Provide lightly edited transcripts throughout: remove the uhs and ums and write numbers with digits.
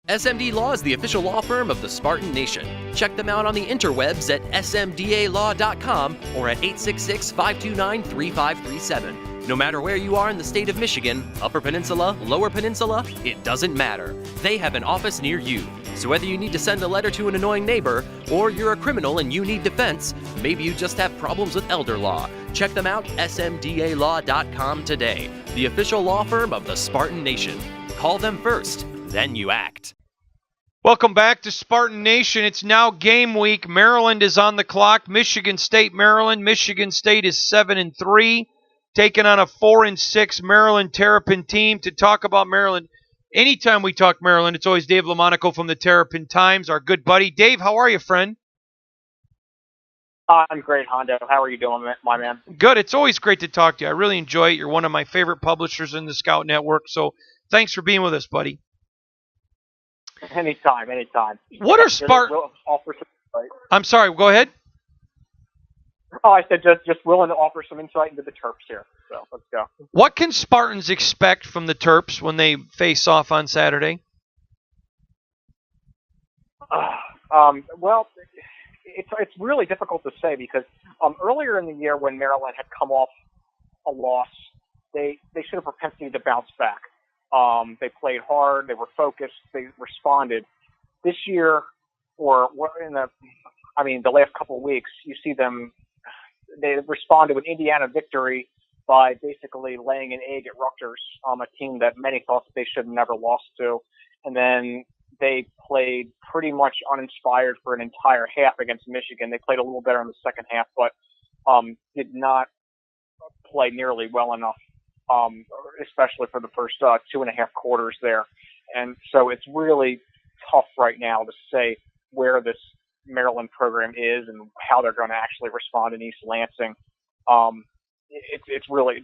SMD Law is the official law firm of the Spartan Nation. Check them out on the interwebs at smdalaw.com or at 866-529-3537. No matter where you are in the state of Michigan, Upper Peninsula, Lower Peninsula, it doesn't matter. They have an office near you. So whether you need to send a letter to an annoying neighbor, or you're a criminal and you need defense, maybe you just have problems with elder law, check them out, smdalaw.com today. The official law firm of the Spartan Nation. Call them first, then you act. Welcome back to Spartan Nation. It's now game week. Maryland is on the clock. Michigan State, Maryland. Michigan State is 7-3, taking on a 4-6 Maryland Terrapin team. To talk about Maryland, anytime we talk Maryland, it's always Dave LaMonaco from the Terrapin Times, our good buddy. Dave, how are you, friend? I'm great, Hondo. How are you doing, my man? Good. It's always great to talk to you. I really enjoy it. You're one of my favorite publishers in the Scout Network, so thanks for being with us, buddy. Anytime. What are Spartan? I'm sorry, go ahead. Oh, I said just willing to offer some insight into the Terps here. So let's go. What can Spartans expect from the Terps when they face off on Saturday? Well, it's really difficult to say because earlier in the year when Maryland had come off a loss, they showed a propensity to bounce back. They played hard. They were focused. They responded. This year, or in the last couple of weeks, you see them. They responded with Indiana victory by basically laying an egg at Rutgers, a team that many thought that they should have never lost to, and then they played pretty much uninspired for an entire half against Michigan. They played a little better in the second half, but did not play nearly well enough. Especially for the first 2.5 quarters there. And so it's really tough right now to say where this Maryland program is and how they're going to actually respond in East Lansing. It's really,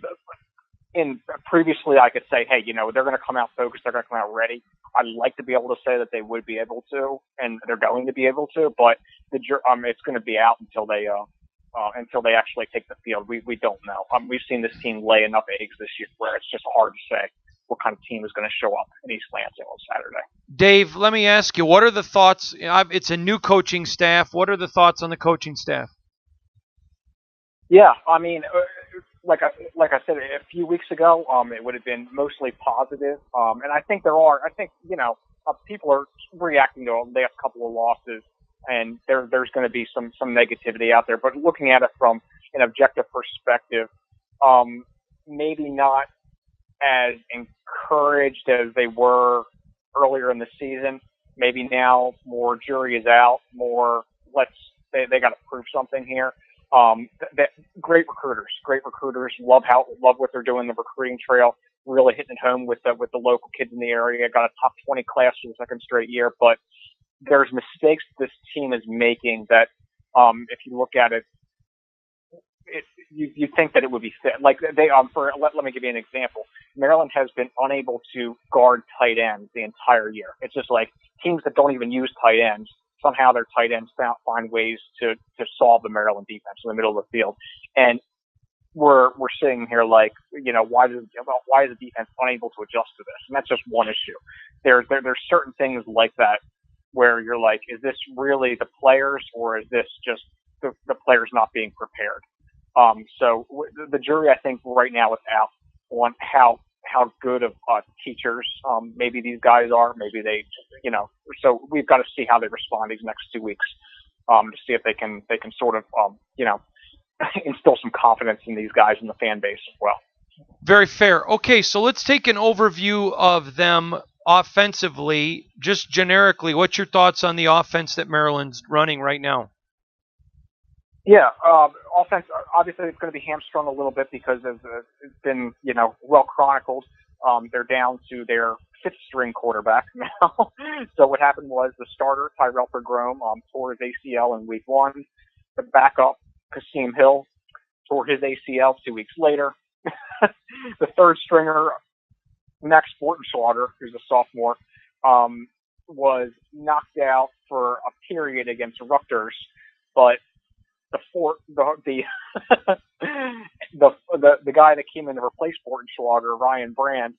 previously I could say, hey, they're going to come out focused, they're going to come out ready. I'd like to be able to say that they would be able to, and they're going to be able to, but it's going to be out until they actually take the field. We don't know. We've seen this team lay enough eggs this year where it's just hard to say what kind of team is going to show up in East Lansing on Saturday. Dave, let me ask you, what are the thoughts? It's a new coaching staff. What are the thoughts on the coaching staff? Yeah, like I said a few weeks ago, it would have been mostly positive. And I think people are reacting to the last couple of losses. And there's going to be some negativity out there. But looking at it from an objective perspective, maybe not as encouraged as they were earlier in the season. Maybe now more jury is out, more they got to prove something here. Great recruiters, love what they're doing, the recruiting trail, really hitting it home with the local kids in the area. Got a top 20 class for the second straight year, but there's mistakes this team is making that, if you look at it, you think that it would be fit. Like let me give you an example. Maryland has been unable to guard tight ends the entire year. It's just like teams that don't even use tight ends, somehow their tight ends find ways to solve the Maryland defense in the middle of the field. And we're sitting here like, why is the defense unable to adjust to this? And that's just one issue. There's certain things like that where you're like, is this really the players or is this just the players not being prepared? So the jury, I think, right now is out on how good of teachers maybe these guys are. Maybe they, so we've got to see how they respond these next 2 weeks to see if they can sort of, instill some confidence in these guys and the fan base as well. Very fair. Okay, so let's take an overview of them offensively. Just generically, what's your thoughts on the offense that Maryland's running right now? Yeah, offense, obviously it's going to be hamstrung a little bit because it's been, well chronicled. They're down to their fifth string quarterback now. So what happened was the starter, Tyrell Pergrome, tore his ACL in week 1. The backup, Kasim Hill, tore his ACL 2 weeks later. The third stringer, Max Bortenschlager, who's a sophomore, was knocked out for a period against Rutgers, but the guy that came in to replace Bortenschlager, Ryan Brand,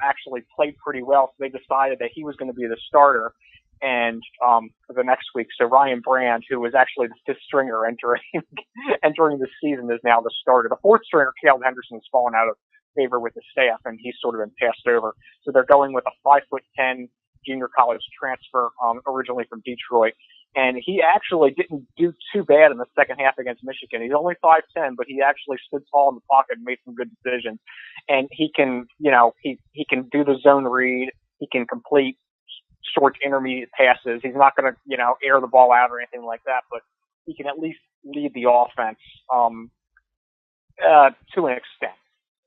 actually played pretty well, so they decided that he was going to be the starter. And for the next week, so Ryan Brand, who was actually the fifth stringer entering the season, is now the starter. The fourth stringer, Caleb Henderson, has fallen out of favor with the staff, and he's sort of been passed over. So they're going with a 5'10" junior college transfer, originally from Detroit. And he actually didn't do too bad in the second half against Michigan. He's only 5'10", but he actually stood tall in the pocket and made some good decisions. And he can, he can do the zone read. He can complete short intermediate passes. He's not going to, air the ball out or anything like that, but he can at least lead the offense, to an extent.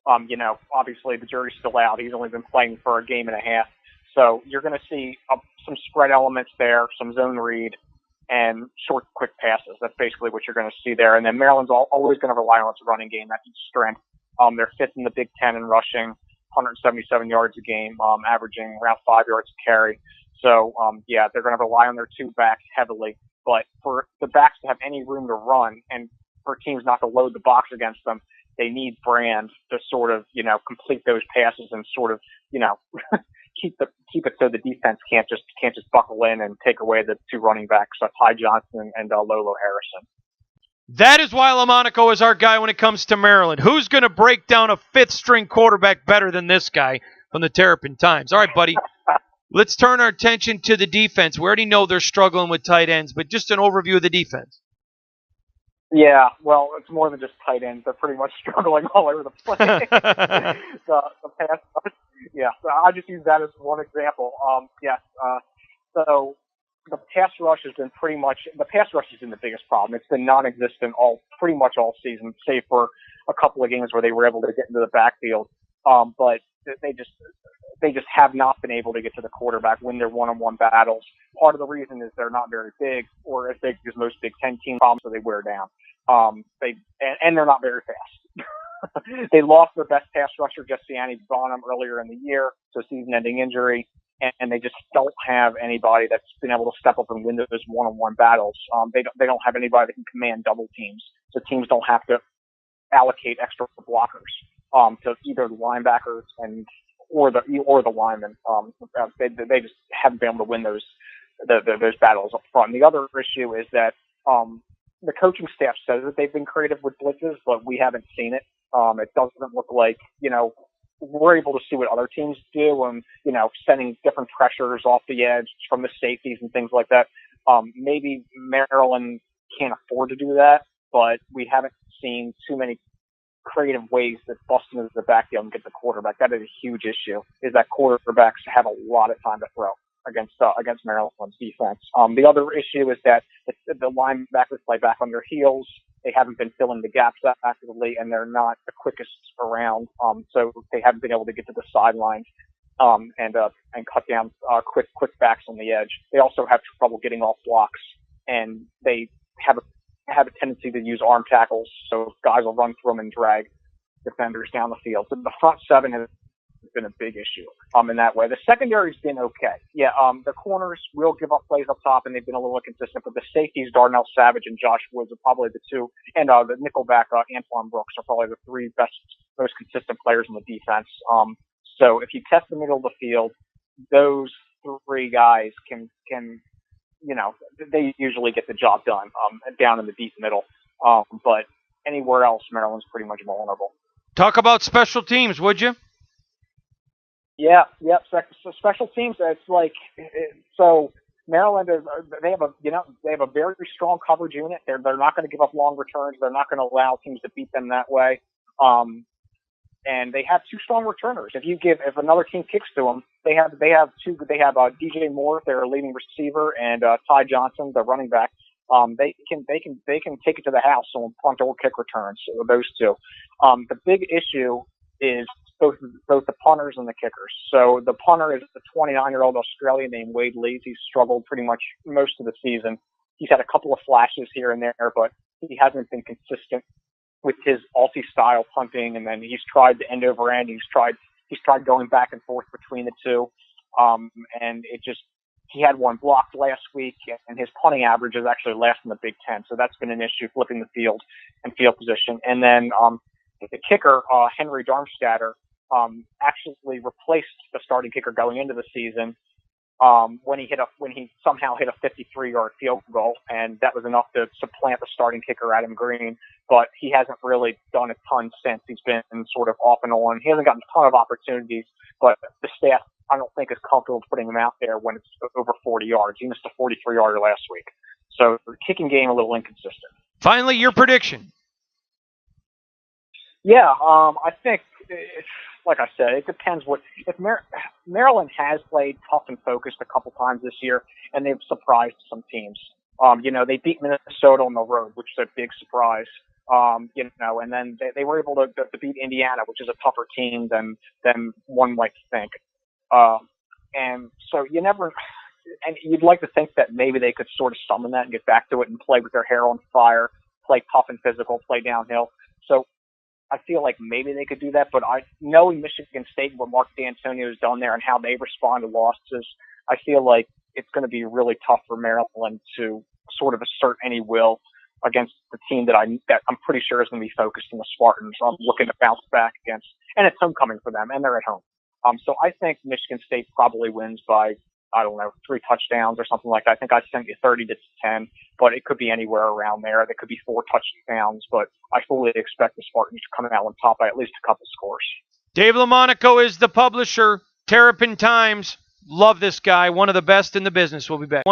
Obviously the jury's still out. He's only been playing for a game and a half. So you're going to see some spread elements there, some zone read, and short, quick passes. That's basically what you're going to see there. And then Maryland's always going to rely on its running game. That's its strength. They're fifth in the Big Ten in rushing, 177 yards a game, averaging around 5 yards a carry. So, they're going to rely on their two backs heavily. But for the backs to have any room to run and for teams not to load the box against them, they need Brand to sort of, complete those passes and sort of, keep it so the defense can't just buckle in and take away the two running backs, Ty Johnson and Lolo Harrison. That is why Lamonaco is our guy when it comes to Maryland. Who's going to break down a fifth-string quarterback better than this guy from the Terrapin Times? All right, buddy. Let's turn our attention to the defense. We already know they're struggling with tight ends, but just an overview of the defense. Yeah, well, it's more than just tight ends. They're pretty much struggling all over the place. the pass, so I'll just use that as one example. So the pass rush has been the biggest problem. It's been non-existent pretty much all season, save for a couple of games where they were able to get into the backfield. But they just have not been able to get to the quarterback, win their one-on-one battles. Part of the reason is they're not very big, or as big as most Big Ten teams, so they wear down. And they're not very fast. They lost their best pass rusher, Jessiani Bonham, earlier in the year, so season-ending injury, and they just don't have anybody that's been able to step up and win those one-on-one battles. They don't have anybody that can command double teams, so teams don't have to allocate extra blockers to either the linebackers or the linemen. They just haven't been able to win those battles up front. And the other issue is that the coaching staff says that they've been creative with blitzes, but we haven't seen it. It doesn't look like, we're able to see what other teams do and, sending different pressures off the edge from the safeties and things like that. Maybe Maryland can't afford to do that, but we haven't seen too many creative ways that Boston is the backfield and get the quarterback. That is a huge issue, is that quarterbacks have a lot of time to throw against Maryland's defense. The other issue is that the linebackers play back on their heels. They haven't been filling the gaps actively, and they're not the quickest around. So they haven't been able to get to the sidelines and cut down quick backs on the edge. They also have trouble getting off blocks, and they have a tendency to use arm tackles, so guys will run through them and drag defenders down the field. So the front seven has been a big issue in that way. The secondary's been okay. The corners will give up plays up top, and they've been a little inconsistent, but the safeties, Darnell Savage and Josh Woods, are probably the two, and the nickelback, Antoine Brooks, are probably the three best, most consistent players in the defense. So if you test the middle of the field, those three guys can they usually get the job done down in the deep middle. But anywhere else, Maryland's pretty much vulnerable. Talk about special teams, would you? So special teams. It's like so. Maryland they have a very very strong coverage unit. They're not going to give up long returns. They're not going to allow teams to beat them that way. And they have two strong returners. If another team kicks to them, they have DJ Moore, their leading receiver, and Ty Johnson, the running back. They can take it to the house on punt or kick returns. So those two. The big issue is both the punters and the kickers. So the punter is a 29-year-old Australian named Wade Lees. He's struggled pretty much most of the season. He's had a couple of flashes here and there, but he hasn't been consistent with his Aussie-style punting. And then he's tried the end over end. He's tried going back and forth between the two. And he had one blocked last week, and his punting average is actually last in the Big Ten. So that's been an issue, flipping the field and field position. And then the kicker, Henry Darmstadter, actually replaced the starting kicker going into the season when he somehow hit a 53-yard field goal, and that was enough to supplant the starting kicker Adam Green. But he hasn't really done a ton since. He's been sort of off and on. He hasn't gotten a ton of opportunities, but the staff, I don't think, is comfortable putting him out there when it's over 40 yards. He missed a 43-yarder last week. So the kicking game a little inconsistent. Finally, your prediction. Yeah, I think, like I said, it depends if Maryland has played tough and focused a couple times this year, and they've surprised some teams. They beat Minnesota on the road, which is a big surprise. And then they were able to beat Indiana, which is a tougher team than one might think. And so and you'd like to think that maybe they could sort of summon that and get back to it and play with their hair on fire, play tough and physical, play downhill. So I feel like maybe they could do that, but knowing Michigan State and what Mark D'Antonio has done there and how they respond to losses, I feel like it's going to be really tough for Maryland to sort of assert any will against the team that I'm pretty sure is going to be focused on the Spartans. I'm looking to bounce back against, and it's homecoming for them, and they're at home. So I think Michigan State probably wins by, I don't know, 3 touchdowns or something like that. I think I sent you 30-10, but it could be anywhere around there. There could be 4 touchdowns, but I fully expect the Spartans to come out on top by at least a couple scores. Dave LaMonaco is the publisher. Terrapin Times. Love this guy. One of the best in the business. We'll be back.